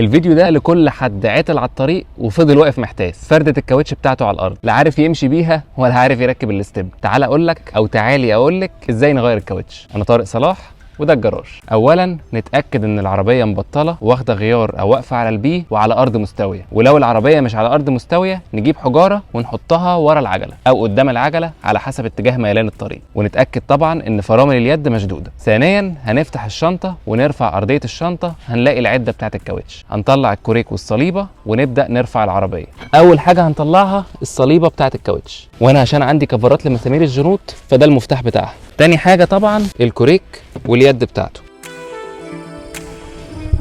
الفيديو ده لكل حد عطل على الطريق وفضل واقف محتاس، فردة الكاوتش بتاعته على الارض، لا عارف يمشي بيها ولا عارف يركب الستيب. تعال اقول لك او تعالي اقول لك ازاي نغير الكاوتش. انا طارق صلاح وده الجراج. اولا نتاكد ان العربيه مبطله واخده غيار او واقفه على البي وعلى ارض مستويه، ولو العربيه مش على ارض مستويه نجيب حجاره ونحطها ورا العجله او قدام العجله على حسب اتجاه ميلان الطريق، ونتاكد طبعا ان فرامل اليد مشدوده. ثانيا هنفتح الشنطه ونرفع ارضيه الشنطه، هنلاقي العده بتاعه الكاوتش. هنطلع الكوريك والصليبه ونبدا نرفع العربيه. اول حاجه هنطلعها الصليبه بتاعه الكاوتش، وانا عشان عندي كفرات لمسامير الجنوط فده المفتاح بتاعها. تاني حاجه طبعا الكوريك واليد بتاعته.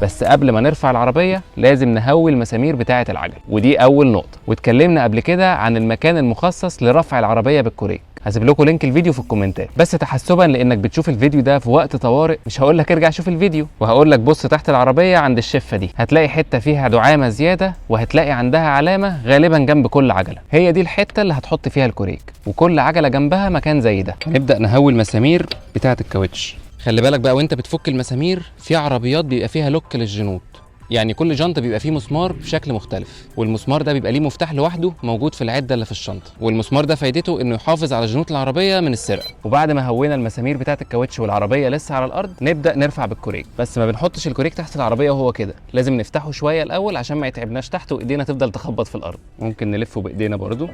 بس قبل ما نرفع العربيه لازم نهوي المسامير بتاعه العجل، ودي اول نقطه. واتكلمنا قبل كده عن المكان المخصص لرفع العربيه بالكوريك، هسيب لكم لينك الفيديو في الكومنتات. بس تحسبا لانك بتشوف الفيديو ده في وقت طوارئ مش هقول لك ارجع شوف الفيديو، وهقول لك بص تحت العربيه عند الشفه دي هتلاقي حته فيها دعامه زياده، وهتلاقي عندها علامه غالبا جنب كل عجله، هي دي الحته اللي هتحط فيها الكوريك، وكل عجله جنبها مكان زي ده. نبدا نهوي المسامير بتاعه الكاوتش. خلي بالك بقى وانت بتفك المسامير، في عربيات بيبقى فيها لوك للجنوط، يعني كل جنط بيبقى فيه مسمار بشكل مختلف، والمسمار ده بيبقى ليه مفتاح لوحده موجود في العده اللي في الشنطه، والمسمار ده فايدته انه يحافظ على جنوط العربيه من السرقه. وبعد ما هوينا المسامير بتاعه الكاوتش والعربيه لسه على الارض نبدا نرفع بالكوريك، بس ما بنحطش الكوريك تحت العربيه وهو كده، لازم نفتحه شويه الاول عشان ما يتعبناش تحت وايدينا تفضل تخبط في الارض. ممكن نلفه بايدينا برضو،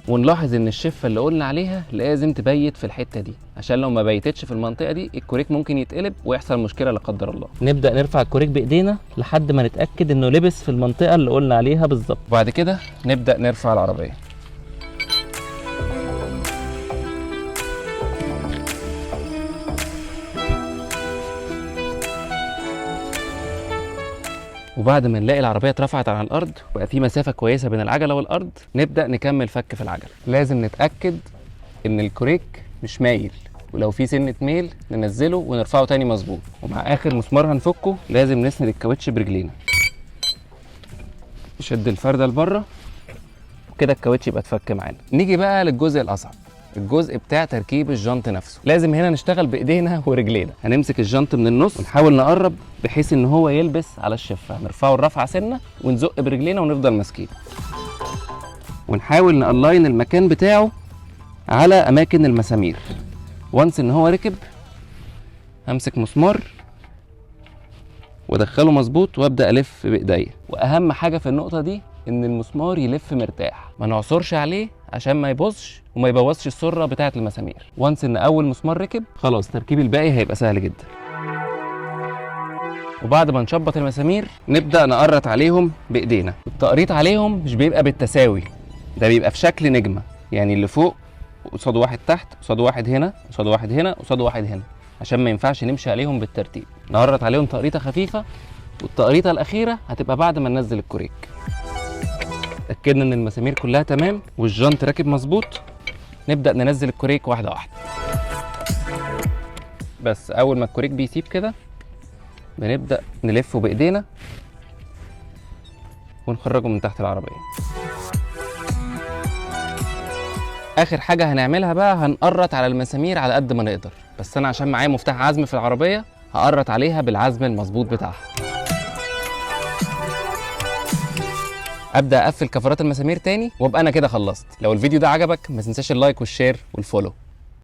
ونلاحظ ان الشفه اللي قلنا عليها لازم تبيت في الحته دي، عشان لو ما بيتتش في المنطقه دي الكوريك ممكن يتقلب ويحصل مشكله لا قدر الله. نبدا نرفع الكوريك بايدينا لحد ما نتاكد انه لبس في المنطقه اللي قلنا عليها بالظبط، وبعد كده نبدا نرفع العربيه. وبعد ما نلاقي العربيه اترفعت على الارض وبقى في مسافه كويسه بين العجله والارض نبدا نكمل فك في العجله. لازم نتاكد ان الكوريك مش مايل، ولو في سنه ميل ننزله ونرفعه تاني مظبوط. ومع اخر مسمار هنفكه لازم نسند الكاوتش برجلينا، نشد الفرده لبره وكده الكاوتش يبقى اتفك معانا. نيجي بقى للجزء الاصعب، الجزء بتاع تركيب الجنط نفسه. لازم هنا نشتغل بايدينا ورجلينا. هنمسك الجنط من النص ونحاول نقرب بحيث ان هو يلبس على الشفه، نرفعه الرفعه سنه ونزق برجلينا ونفضل ماسكين، ونحاول نالاين المكان بتاعه على اماكن المسامير. وانس ان هو ركب همسك مسمار وادخله مظبوط وابدا الف بايديا. واهم حاجه في النقطه دي ان المسمار يلف مرتاح، ما نعصرش عليه عشان ما يبوظش وما يبوظش السره بتاعه المسامير. وانس ان اول مسمار ركب خلاص تركيب الباقي هيبقى سهل جدا. وبعد ما نشبط المسامير نبدا نقرط عليهم بايدينا. التقريط عليهم مش بيبقى بالتساوي، ده بيبقى في شكل نجمه، يعني اللي فوق قصاد واحد تحت، قصاد واحد هنا، قصاد واحد هنا، قصاد واحد هنا، عشان ما ينفعش نمشي عليهم بالترتيب. نقرط عليهم تقريطه خفيفه، والتقريطه الاخيره هتبقى بعد ما ننزل الكوريك. اتاكدنا ان المسامير كلها تمام والجنط راكب مظبوط، نبدا ننزل الكوريك واحده واحده. بس اول ما الكوريك بيسيب كده بنبدا نلفه بايدينا ونخرجه من تحت العربيه. اخر حاجه هنعملها بقى هنقرط على المسامير على قد ما نقدر، بس انا عشان معايا مفتاح عزم في العربيه هقرط عليها بالعزم المظبوط بتاعها. ابدا اقفل كفرات المسامير تاني وابقى انا كده خلصت. لو الفيديو ده عجبك ما تنساش اللايك والشير والفولو.